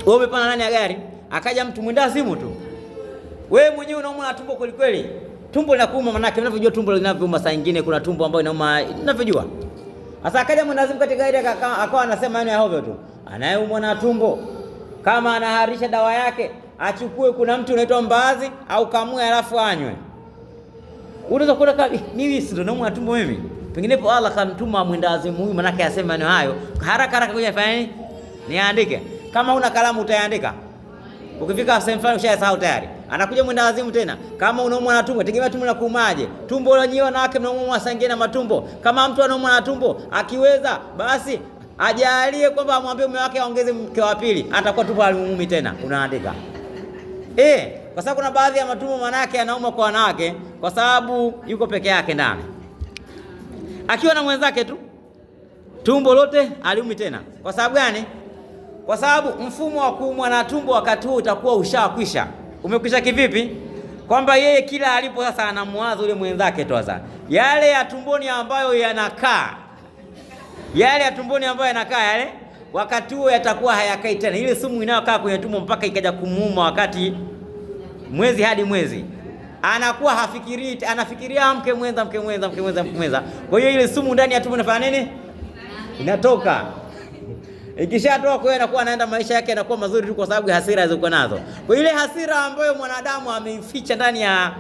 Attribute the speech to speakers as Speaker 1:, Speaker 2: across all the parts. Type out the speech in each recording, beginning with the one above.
Speaker 1: Wewe umepanda ndani ya gari, akaja mtu mwenda simu tu. Wewe mwenyewe unaumwa na tumbo kweli kweli. Tumbo linakuuma, manake unavyojua tumbo linavyouma saa nyingine kuna tumbo ambayo inauma, unavyojua. Sasa akaja mwenda simu katika gari akawa anasema maneno ya hovyo tu. Anayeumwa na tumbo kama anaharisha dawa yake achukue, kuna mtu unaitwa mbaazi au kamue alafu anywe. Unaweza kuona mimi si ndo naumwa na tumbo mimi. Penginepo Allah kamtuma mwenda azimu huyu manake asema maneno hayo. Haraka kuja fanya nini? Niandike. Kama una kalamu utaandika. Ukifika sehemu fulani ushasahau tayari. Anakuja mwenda wazimu tena. Kama unaumwa na tumbo, tegemea tumbo linakuumaje? Tumbo lenyewe na wake mnaumwa sangie na matumbo. Kama mtu anaumwa na tumbo, akiweza basi ajalie kwamba amwambie mume wake aongeze mke wa pili, atakuwa tumbo halimuumi tena. Unaandika. Kwa sababu kuna baadhi ya matumbo manake anauma kwa wanawake kwa sababu yuko peke yake ndani. Akiwa na mwenzake tu tumbo lote aliumi tena. Kwa sababu gani? Kwa sababu mfumo wa kuumwa na tumbo wakati huo utakuwa ushakwisha. Umekwisha kivipi? Kwamba yeye kila alipo sasa anamwaza yule mwenzake tu sasa. Yale ya tumboni ambayo yanakaa. Yale wakati huo yatakuwa hayakai tena. Ile sumu inayokaa kwenye tumbo mpaka ikaja kumuuma wakati mwezi hadi mwezi. Anakuwa hafikirii, anafikiria mke mwenza. Kwa hiyo ile sumu ndani ya tumbo inafanya nini? Inatoka. Ikishatoka kwa hiyo anakuwa anaenda maisha yake yanakuwa mazuri tu kwa sababu hasira alizokuwa nazo. Kwa ile hasira ambayo mwanadamu ameificha ndani ya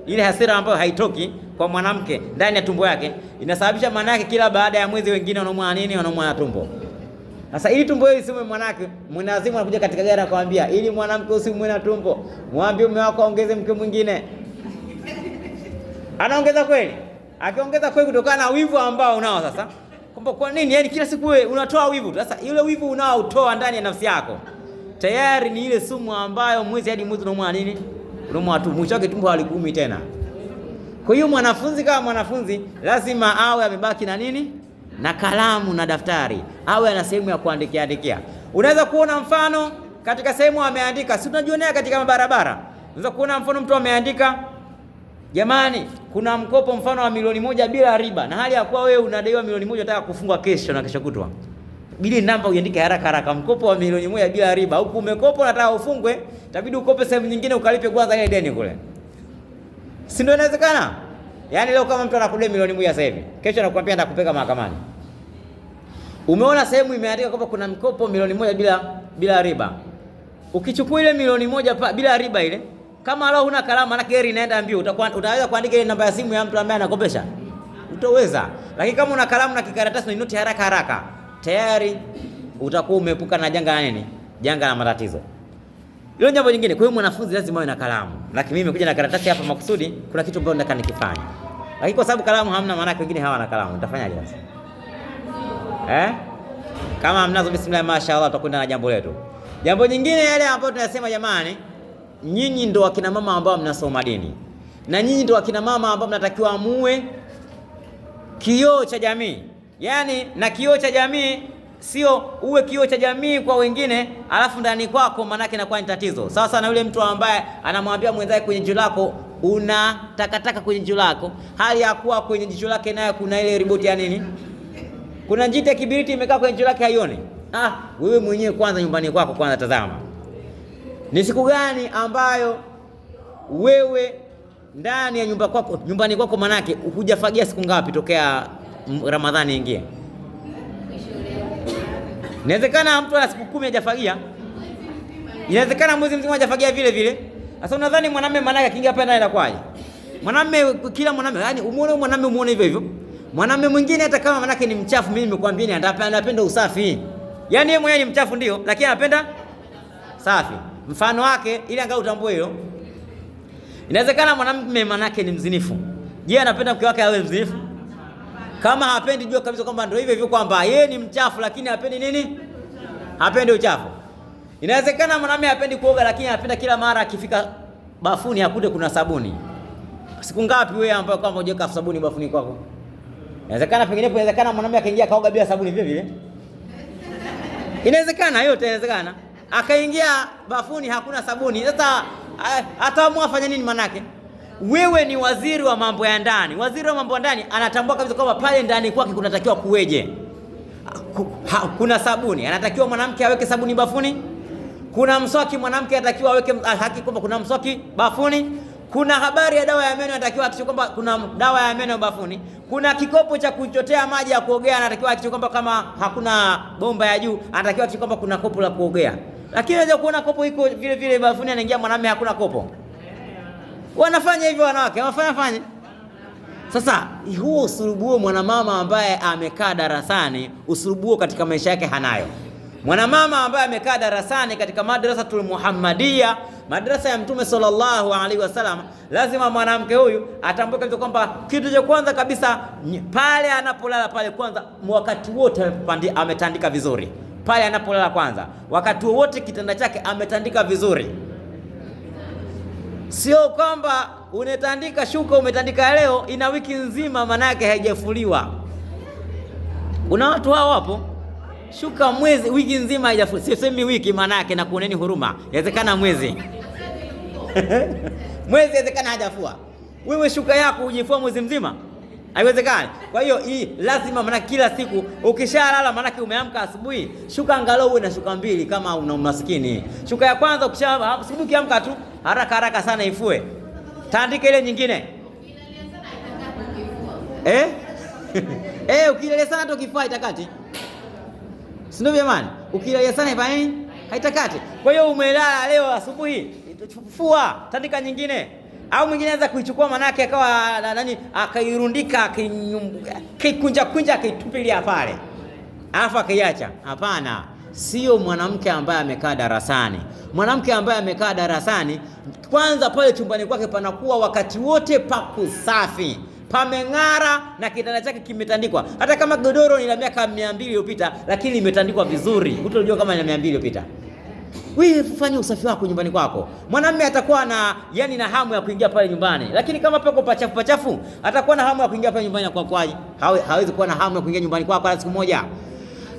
Speaker 1: ile hasira ambayo haitoki kwa mwanamke ndani ya tumbo yake inasababisha maana yake kila baada ya mwezi wengine wanaumwa nini? Wanaumwa na tumbo. Sasa ili tumbo hili simu mwanake, mwenazimu anakuja katika gari akamwambia, ili mwanamke usimwe na tumbo, mwambie mume wako aongeze mke mwingine. Anaongeza kweli? Akiongeza kweli kutokana na wivu ambao unao sasa. Kumbe kwa nini? Yaani kila siku wewe unatoa wivu. Sasa ile wivu unaotoa ndani ya nafsi yako tayari ni ile sumu ambayo mwezi hadi mwezi unaumwa nini? Unaumwa tumbo. Mwisho wake tumbo halikuumi tena. Kwa hiyo mwanafunzi kama mwanafunzi lazima awe amebaki na nini? Na kalamu na daftari. Awe ana sehemu ya kuandikia. Unaweza kuona mfano katika sehemu ameandika. Si tunajionea katika mabarabara. Unaweza kuona mfano mtu ameandika, jamani, kuna mkopo mfano wa milioni 1 bila riba, na hali ya kuwa wewe unadaiwa milioni 1 unataka kufungwa kesho na kesho kutwa. Bili namba uandike haraka. Mkopo wa milioni 1 bila riba. Huku umekopa unataka ufungwe, itabidi ukope sehemu nyingine ukalipe kwanza ile deni kule. Si ndio inawezekana? Yaani leo kama mtu anakudai milioni 1 sasa hivi, kesho anakuambia atakupeka mahakamani. Umeona sehemu imeandika kwamba kuna mkopo milioni 1 bila riba. Ukichukua ile milioni 1 bila riba ile, kama leo huna kalamu na gari inaenda mbio, utaweza kuandika ile namba ya simu ya mtu ambaye anakopesha? Utaweza. Lakini kama una kalamu na kikaratasi na noti haraka, tayari utakuwa umeepuka na janga la nini? Janga la matatizo. Hilo jambo jingine. Kwa hiyo mwanafunzi lazima awe na kalamu. Lakini mimi nimekuja na karatasi hapa makusudi, kuna kitu ambacho nataka nikifanye. Lakini kwa sababu kalamu hamna, maana wengine hawana kalamu, nitafanyaje sasa? Kama mnazo bismillah mashaallah, tutakwenda na jambo letu. Jambo jingine yale ambayo tunasema, jamani, nyinyi ndio wakina mama ambao mnasoma dini. Na nyinyi ndio wakina mama ambao mnatakiwa muwe kioo cha jamii. Yaani na kioo cha jamii sio uwe kioo cha jamii kwa wengine alafu ndani kwako manake inakuwa ni tatizo. Sasa na yule mtu ambaye anamwambia mwenzake kwenye jicho lako una takataka kwenye jicho lako, hali ya kuwa kwenye jicho lake naye kuna ile riboti ya nini? Kuna njiti ya kibiriti imekaa kwenye jicho lake haioni. Wewe mwenyewe kwanza nyumbani kwako kwanza tazama. Ni siku gani ambayo wewe ndani ya nyumbani kwako manake hujafagia siku ngapi tokea Ramadhani ingie? Inawezekana mtu ana siku 10 hajafagia. Inawezekana mwezi mzima hajafagia vile vile. Sasa unadhani mwanamume manake akiingia hapa ndani inakwaje? Mwanamume, kila mwanamume, yani umuone hivyo. Mwanamume mwingine hata kama manake ni mchafu, mimi nimekwambia anapenda usafi. Yaani yeye mwenyewe ni mchafu ndio, lakini anapenda safi. Mfano wake ili angalau utambue hilo. Inawezekana mwanamume manake ni mzinifu. Je, anapenda mke wake awe mzinifu? Kama hapendi, jua kabisa kwamba ndio hivyo kwamba yeye ni mchafu lakini hapendi nini? Hapendi uchafu. Inawezekana mwanamume hapendi kuoga lakini anapenda kila mara akifika bafuni akute kuna sabuni. Siku ngapi wewe ambaye kwamba hujaweka sabuni bafuni kwako? Inawezekana mwanamume akaingia kaoga bila sabuni vile vile. Inawezekana, yote inawezekana. Akaingia bafuni hakuna sabuni. Sasa ataamua afanye nini manake? Wewe ni waziri wa mambo ya ndani. Waziri wa mambo ya ndani anatambua kabisa kwamba pale ndani kwake kunatakiwa kuweje? Kuna sabuni. Anatakiwa mwanamke aweke sabuni bafuni? Kuna mswaki mwanamke atakiwa aweke haki kwamba kuna mswaki bafuni. Kuna habari ya dawa ya meno anatakiwa hakikisha kwamba kuna dawa ya meno bafuni. Kuna kikopo cha kuchotea maji ya kuogea anatakiwa hakikisha kwamba kama hakuna bomba ya juu anatakiwa hakikisha kwamba kuna kopo la kuogea. Lakini unaweza kuona kopo iko vile vile bafuni, anaingia mwanamume hakuna kopo. Wanafanya hivyo wanawake, wanafanya. Sasa huo usulubu huo mwanamama ambaye amekaa darasani, usulubu huo katika maisha yake hanayo. Mwanamama ambaye amekaa darasani katika madrasatul Muhammadiyya, madrasa ya Mtume sallallahu alaihi wasallam, lazima mwanamke huyu atambue kabisa kwamba kitu cha kwanza kabisa pale anapolala pale, kwanza wakati wote ametandika vizuri. Pale anapolala kwanza, wakati wote kitanda chake ametandika vizuri. Sio kwamba unetandika shuka umetandika leo ina wiki nzima maana yake haijafuliwa. Kuna watu hao wapo, shuka mwezi wiki nzima haijafuliwa. Sisemi wiki maana yake na kuoneni huruma. Inawezekana mwezi. Mwezi inawezekana hajafua. Wewe shuka yako ujifua mwezi mzima? Haiwezekani. Kwa hiyo hii lazima maana kila siku ukishalala maana umeamka asubuhi, shuka angalau uwe na shuka mbili kama una umaskini. Shuka ya kwanza ukisha asubuhi ukiamka tu haraka sana ifue. Tandika ile nyingine. Ukilalia sana tu kifua itakati. Si ndio jamani? Ukilalia sana ifanye haitakati. Kwa hiyo umelala leo asubuhi, fua, tandika nyingine. Au mwingine anaweza kuichukua manake akawa akairundika, akikunja akaitupilia pale. Alafu akaiacha. Hapana. Sio mwanamke ambaye amekaa darasani. Mwanamke ambaye amekaa darasani, kwanza pale chumbani kwake panakuwa wakati wote pakusafi, pameng'ara na kitanda chake kimetandikwa. Hata kama godoro ni la miaka 200 iliyopita, lakini limetandikwa vizuri. Utajua kama ni 200 iliyopita. Wewe fanya usafi wako nyumbani kwako. Mwanamume atakuwa na na hamu ya kuingia pale nyumbani. Lakini kama pako pachafu, atakuwa na hamu ya kuingia pale nyumbani kwako. Hawezi kuwa na hamu ya kuingia nyumbani kwako siku moja.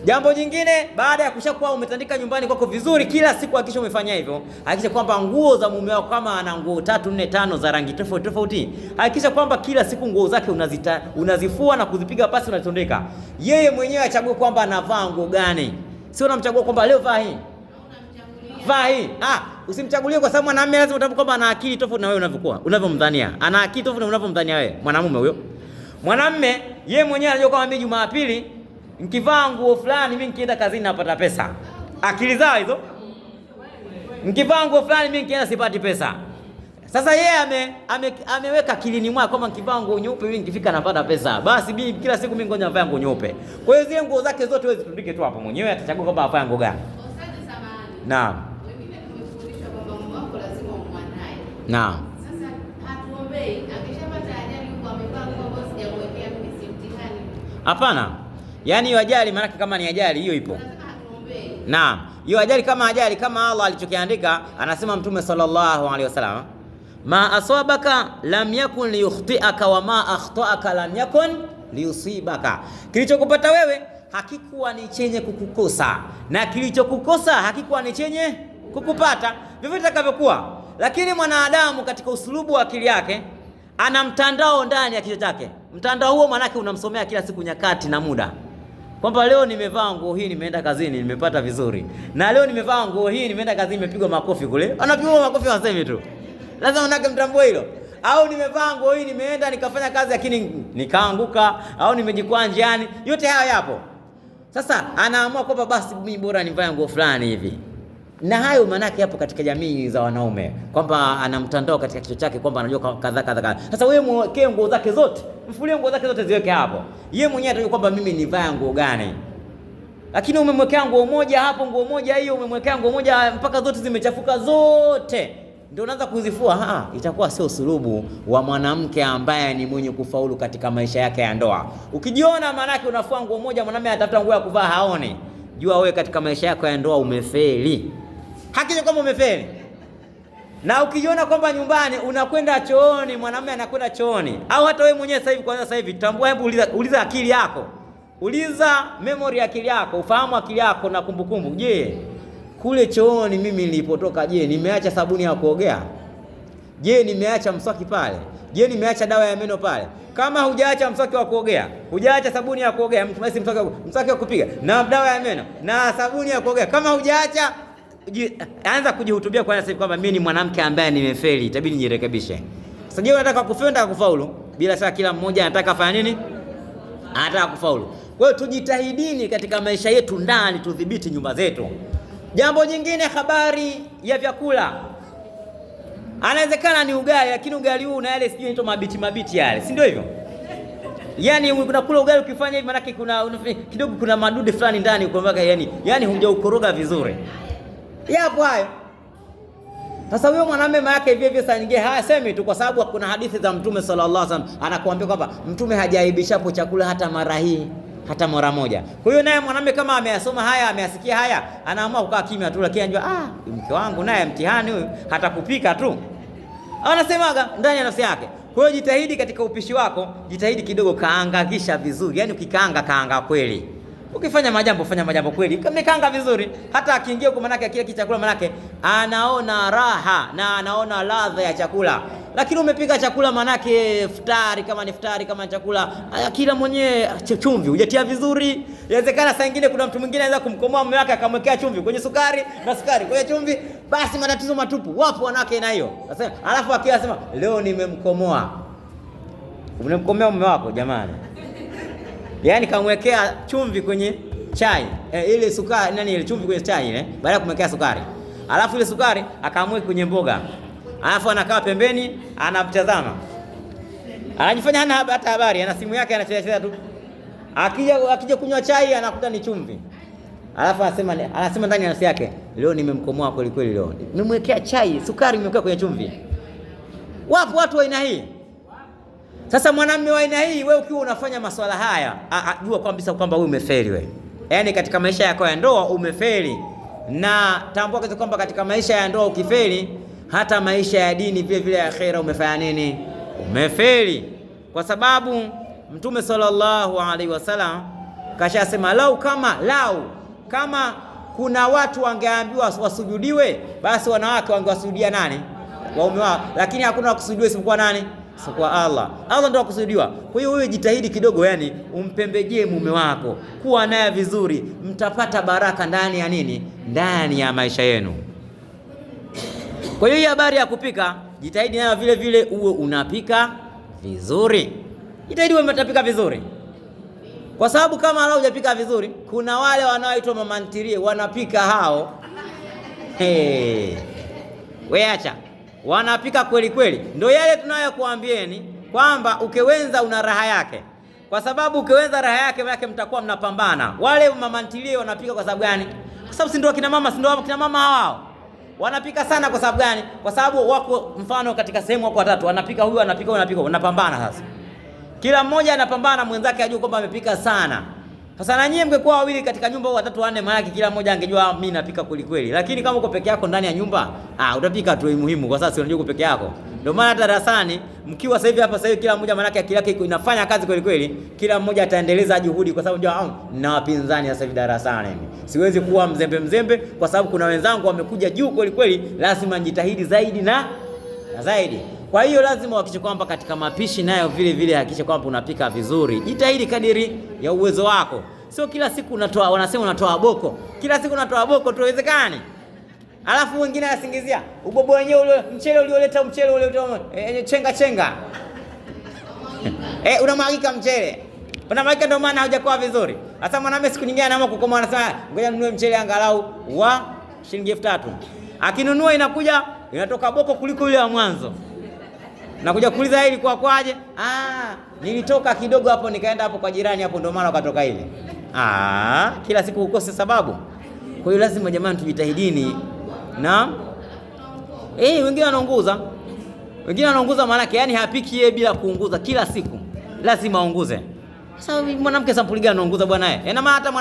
Speaker 1: Jambo jingine, baada ya kushakuwa umetandika nyumbani kwako vizuri, kila siku hakikisha umefanya hivyo. Hakikisha kwamba nguo za mume wako kama ana nguo 3, 4, 5 za rangi tofauti, hakikisha kwamba kila siku nguo zake unazifua na kuzipiga pasi, unazitundika. Yeye mwenyewe achague kwamba anavaa nguo gani. Sio unamchagua kwamba leo vaa hii. Vaa hii. Usimchagulie kwa sababu mwanamume lazima utambue kwamba ana akili tofauti na wewe unavyomdhania. Ana akili tofauti na unavyomdhania wewe, mwanamume huyo. Mwanamume yeye mwenyewe anajua kama mimi Jumapili nikivaa nguo fulani mimi nikienda kazini napata pesa. Akili zao hizo. Nikivaa nguo fulani mimi nikienda sipati pesa. Sasa yeye ameweka akilini mwake kwamba nikivaa nguo nyeupe mimi nikifika napata pesa. Basi mimi kila siku mimi ngoja nivae nguo nyeupe. Kwa hiyo zile nguo zake zote wewe zitundike tu hapo, mwenyewe atachagua kwamba afanye nguo gani. Naam.
Speaker 2: Wengine tumefundishwa kwamba mume wako lazima umwandae.
Speaker 1: Naam.
Speaker 2: Sasa hatuombei, akishapata ajali huko amevaa nguo ambazo sijamwekea mimi si mtihani.
Speaker 1: Hapana. Yaani hiyo ajali maana kama ni ajali hiyo ipo. Naam. Hiyo ajali kama Allah alichokiandika, anasema Mtume sallallahu alaihi wasallam, ma aswabaka lam yakun liyukhti'aka wa ma akhta'aka lam yakun liyusibaka. Kilichokupata wewe hakikuwa ni chenye kukukosa, na kilichokukosa hakikuwa ni chenye kukupata. Vivyo itakavyokuwa. Lakini mwanadamu katika usulubu wa akili yake ana mtandao ndani ya kichwa chake. Mtandao huo maana yake unamsomea kila siku nyakati na muda. Kwamba leo nimevaa nguo hii nimeenda kazini nimepata vizuri. Na leo nimevaa nguo hii nimeenda kazini nimepigwa makofi kule. Anapigwa makofi waseme tu. Lazima unake mtambue hilo. Au nimevaa nguo hii nimeenda nikafanya kazi lakini nikaanguka, au nimejikwaa njiani. Yote haya yapo. Sasa anaamua kwamba basi mimi bora nivae nguo fulani hivi. Na hayo manake yapo katika jamii za wanaume, kwamba ana mtandao katika kichwa chake kwamba anajua kadha. Sasa wewe mwekee nguo zake zote, mfulie nguo zake zote ziweke hapo. Yeye mwenyewe atajua kwamba mimi nivae nguo gani. Lakini umemwekea nguo moja hapo, nguo moja hiyo umemwekea nguo moja mpaka zote zimechafuka zote, ndio unaanza kuzifua. Itakuwa sio usulubu wa mwanamke ambaye ni mwenye kufaulu katika maisha yake ya ndoa. Ukijiona manake unafua nguo moja, mwanamume anatafuta nguo ya kuvaa haoni, jua wewe katika maisha yako ya ndoa umefeli. Hakika kama umefeli. Na ukijiona kwamba nyumbani unakwenda chooni, mwanamume anakwenda chooni, au hata wewe mwenyewe sasa hivi tambua, hebu uliza akili yako. Uliza memory ya akili yako, ufahamu akili yako na kumbukumbu. Je, kule chooni mimi nilipotoka, je, nimeacha sabuni ya kuogea? Je, nimeacha mswaki pale? Je, nimeacha dawa ya meno pale? Kama hujaacha mswaki wa kuogea, hujaacha sabuni ya kuogea, mswaki wa kupiga na dawa ya meno na sabuni ya kuogea, kama hujaacha, anza kujihutubia kwa sasa kwamba mimi ni mwanamke ambaye nimefeli, itabidi nijirekebishe. Sasa je, unataka kufeli, unataka kufaulu? Bila shaka kila mmoja anataka fanya nini? Anataka kufaulu. Kwa hiyo tujitahidini katika maisha yetu ndani, tudhibiti nyumba zetu. Jambo jingine, habari ya vyakula. Anawezekana ni ugali, lakini ugali huu una yale sijui inaitwa mabiti yale, si ndio hivyo? Yaani unakula ugali ukifanya hivi maana kuna kidogo kuna madude fulani ndani ukombaga, yani hujaukoroga vizuri. Yapo hayo. Sasa huyo mwanamume yake hivyo saa nyingine hasemi tu, kwa sababu kuna hadithi za Mtume sallallahu alaihi wasallam anakuambia kwamba Mtume hajaaibishapo chakula hata mara hii, hata mara moja. Kwa hiyo naye mwanamume kama ameyasoma haya, ameyasikia haya, anaamua kukaa kimya tu, lakini anajua mke wangu naye mtihani huyu, hata kupika tu anasemaga ndani ya nafsi yake. Kwa hiyo jitahidi katika upishi wako, jitahidi kidogo kaangakisha vizuri. Yaani ukikaanga kweli. Ukifanya majambo fanya majambo kweli. Kamekaanga vizuri, hata akiingia huko manake kile chakula manake anaona raha na anaona ladha ya chakula. Lakini umepika chakula manake iftari, kama ni iftari, kama ni chakula kila mwenyewe chumvi hujatia vizuri. Inawezekana saa nyingine kuna mtu mwingine anaweza kumkomoa mume wake akamwekea chumvi kwenye sukari na sukari kwenye chumvi, basi matatizo matupu. Wapo wanawake na hiyo. Sasa alafu akisema leo nimemkomoa. Unamkomea mume wako jamani. Yaani kamwekea chumvi kwenye chai. Ile sukari ile chumvi kwenye chai ile, baada ya kumwekea sukari. Alafu ile sukari akamweka kwenye mboga. Alafu anakaa pembeni anamtazama. Anajifanya hana hata habari, ana simu yake anacheza tu. Akija kunywa chai anakuta ni chumvi. Alafu anasema ndani ya nafsi yake, leo nimemkomoa kweli kweli leo. Nimemwekea chai, sukari nimeweka kwenye chumvi. Wapo watu wa aina hii. Sasa mwanamume wa aina hii, wewe ukiwa unafanya masuala haya, jua kabisa kwamba wewe umefeli wewe. Yaani katika maisha yako ya ndoa umefeli. Na tambua kwamba katika maisha ya ndoa ukifeli, hata maisha ya dini vile vile ya akhera umefanya nini? Umefeli. Kwa sababu Mtume sallallahu alaihi wasallam kashasema lau kama kuna watu wangeambiwa wasujudiwe, basi wanawake wangewasujudia nani? Waume wao. Lakini hakuna wakusujudiwa isipokuwa nani? Kwa Allah. Allah ndio akusudiwa. Kwa hiyo wewe jitahidi kidogo, yani umpembejee mume wako, kuwa naye vizuri, mtapata baraka ndani ya nini? Ndani ya maisha yenu. Kwa hiyo hii habari ya kupika, jitahidi nayo vile vile uwe unapika vizuri. Jitahidi uwe unapika vizuri. Kwa sababu kama leo hujapika vizuri, kuna wale wanaoitwa mama ntilie wanapika hao. Wewe acha. Wanapika kweli kweli. Ndio yale tunayokuambieni kwamba ukewenza una raha yake. Kwa sababu ukewenza raha yake maana mtakuwa mnapambana. Wale mama ntilie wanapika kwa sababu gani? Kwa sababu si ndio kina mama hao. Wanapika sana kwa sababu gani? Kwa sababu wako mfano katika sehemu wako watatu, wanapika huyu anapika unapambana sasa. Kila mmoja anapambana mwenzake ajue kwamba amepika sana. Sasa na nyinyi mngekuwa wawili katika nyumba watatu wanne, maana kila mmoja angejua mimi napika kweli kweli. Lakini kama uko peke yako ndani ya nyumba, utapika tu muhimu kwa sababu unajua uko peke yako. Ndio maana hata darasani mkiwa sasa hivi kila mmoja maana akili yake inafanya kazi kweli kweli, kila mmoja ataendeleza juhudi kwa sababu unajua na wapinzani sasa hivi darasani. Siwezi kuwa mzembe kwa sababu kuna wenzangu wamekuja juu kweli kweli, lazima njitahidi zaidi na zaidi. Kwa hiyo lazima uhakikishe kwamba katika mapishi nayo vile vile hakikisha kwamba unapika vizuri. Jitahidi kadiri ya uwezo wako. Sio kila siku wanasema unatoa boko. Kila siku unatoa boko tu, haiwezekani. Alafu wengine asingizia ubobo wenyewe ule mchele ule chenga. Unamwagika mchele. Unamwagika ndio maana haujakuwa vizuri. Sasa mwanamume siku nyingine anaamua kukoma, anasema ngoja ninunue mchele angalau wa shilingi 3000. Akinunua inakuja inatoka boko kuliko ile ya mwanzo. Nakuja kuuliza hili kwa kwaje? Nilitoka kidogo hapo nikaenda hapo kwa jirani hapo ndio maana ukatoka ile. Kila siku ukose sababu. Kwa hiyo lazima jamani tujitahidini. Na wengine wanaunguza. Maana yake yani hapiki yeye bila kuunguza kila siku. Lazima aunguze. Sasa mwanamke sampuli gani anaunguza bwana yeye? Hata